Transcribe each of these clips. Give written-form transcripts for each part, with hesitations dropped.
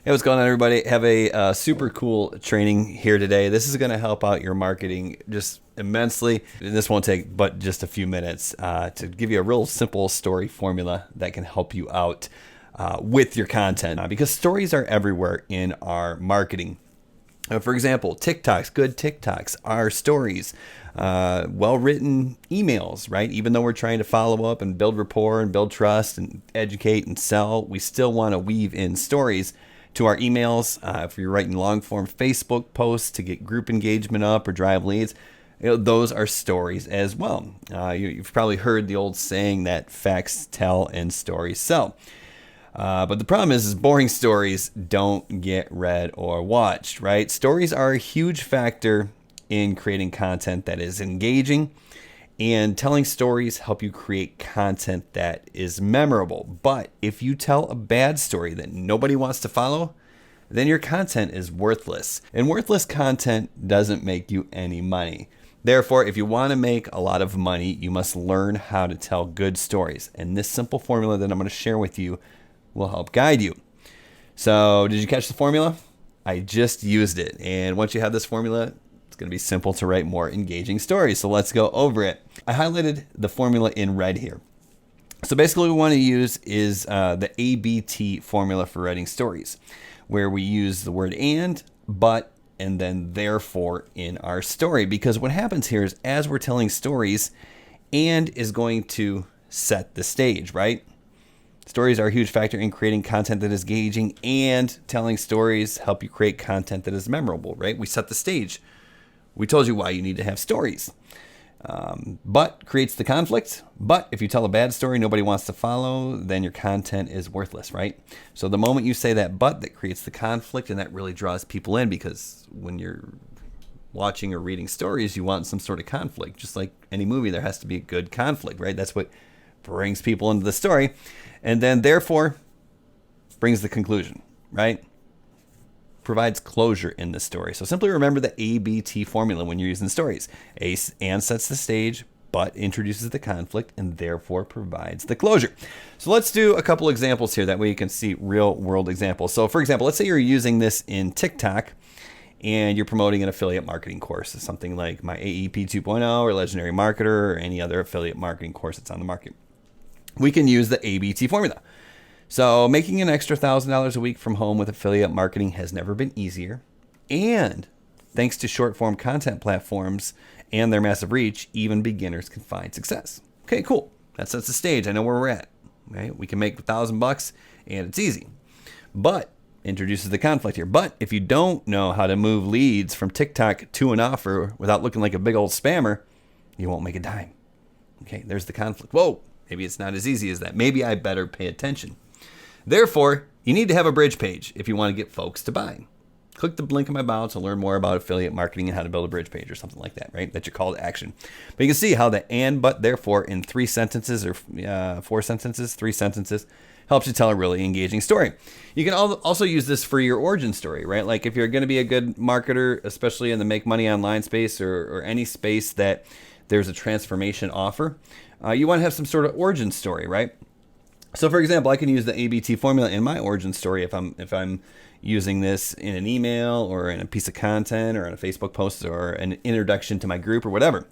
Hey, what's going on, everybody? Have a super cool training here today. This is going to help out your marketing just immensely. This won't take but just a few minutes to give you a real simple story formula that can help you out with your content because stories are everywhere in our marketing. For example, TikToks, good TikToks are stories, well-written emails, right? Even though we're trying to follow up and build rapport and build trust and educate and sell, we still want to weave in stories to our emails. If you're writing long-form Facebook posts to get group engagement up or drive leads, those are stories as well. You've probably heard the old saying that facts tell and stories sell. But the problem is boring stories don't get read or watched, right? Stories are a huge factor in creating content that is engaging, and telling stories help you create content that is memorable. But if you tell a bad story that nobody wants to follow, then your content is worthless. And worthless content doesn't make you any money. Therefore, if you want to make a lot of money, you must learn how to tell good stories. And this simple formula that I'm going to share with you will help guide you. So, did you catch the formula? I just used it. And once you have this formula, it's going to be simple to write more engaging stories. So let's go over it. I highlighted the formula in red here. So basically what we want to use is the ABT formula for writing stories, where we use the word and, but, and then therefore in our story. Because what happens here is as we're telling stories, and is going to set the stage, right? Stories are a huge factor in creating content that is engaging, and telling stories help you create content that is memorable, right? We set the stage. We told you why you need to have stories. But creates the conflict. But if you tell a bad story nobody wants to follow, then your content is worthless, right? So the moment you say that but, that creates the conflict, and that really draws people in, because when you're watching or reading stories, you want some sort of conflict. Just like any movie, there has to be a good conflict, right? That's what brings people into the story. And then therefore brings the conclusion, right? Provides closure in the story. So simply remember the ABT formula when you're using stories. A and sets the stage, but introduces the conflict, and therefore provides the closure. So let's do a couple examples here. That way you can see real world examples. So for example, let's say you're using this in TikTok and you're promoting an affiliate marketing course, something like my AEP 2.0 or Legendary Marketer or any other affiliate marketing course that's on the market. We can use the ABT formula. So making an extra $1,000 a week from home with affiliate marketing has never been easier. And thanks to short form content platforms and their massive reach, even beginners can find success. Okay, cool. That sets the stage. I know where we're at. Right? We can make $1,000 and it's easy. But introduces the conflict here. But if you don't know how to move leads from TikTok to an offer without looking like a big old spammer, you won't make a dime. Okay, there's the conflict. Whoa, maybe it's not as easy as that. Maybe I better pay attention. Therefore, you need to have a bridge page if you want to get folks to buy. Click the link in my bio to learn more about affiliate marketing and how to build a bridge page or something like that, right? That's your call to action. But you can see how the and, but, therefore in 3 sentences or 4 sentences, 3 sentences helps you tell a really engaging story. You can also use this for your origin story, right? Like if you're going to be a good marketer, especially in the make money online space or any space that there's a transformation offer, you want to have some sort of origin story, right? So for example, I can use the ABT formula in my origin story if I'm using this in an email or in a piece of content or in a Facebook post or an introduction to my group or whatever.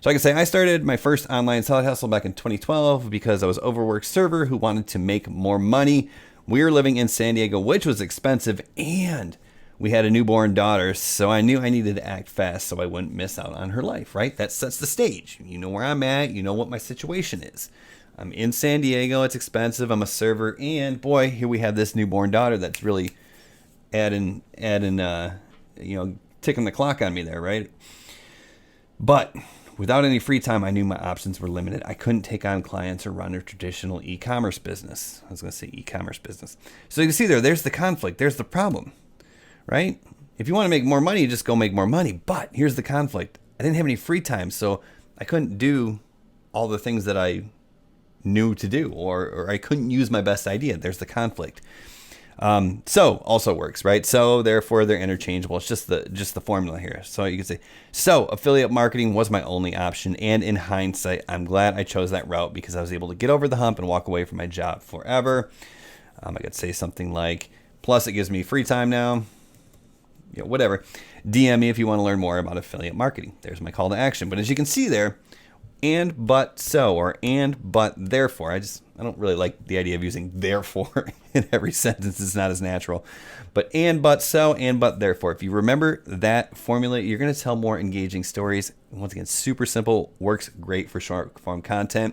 So I can say I started my first online side hustle back in 2012 because I was an overworked server who wanted to make more money. We were living in San Diego, which was expensive, and we had a newborn daughter, so I knew I needed to act fast so I wouldn't miss out on her life, right? That sets the stage. You know where I'm at. You know what my situation is. I'm in San Diego. It's expensive. I'm a server. And boy, here we have this newborn daughter that's really adding, ticking the clock on me there, right? But without any free time, I knew my options were limited. I couldn't take on clients or run a traditional e-commerce business. I was going to say e-commerce business. So you can see there's the conflict. There's the problem, right? If you want to make more money, just go make more money. But here's the conflict. I didn't have any free time, so I couldn't do all the things that I knew to do, or I couldn't use my best idea. There's the conflict. So also works, right? So therefore they're interchangeable. It's just the formula here. So you can say, so affiliate marketing was my only option. And in hindsight, I'm glad I chose that route because I was able to get over the hump and walk away from my job forever. I could say something like, Plus, it gives me free time now. Whatever. DM me if you want to learn more about affiliate marketing. There's my call to action. But as you can see there, and but so, or and but therefore. I don't really like the idea of using therefore in every sentence. It's not as natural. But and but so, and but therefore. If you remember that formula, you're going to tell more engaging stories. Once again, super simple, works great for short form content.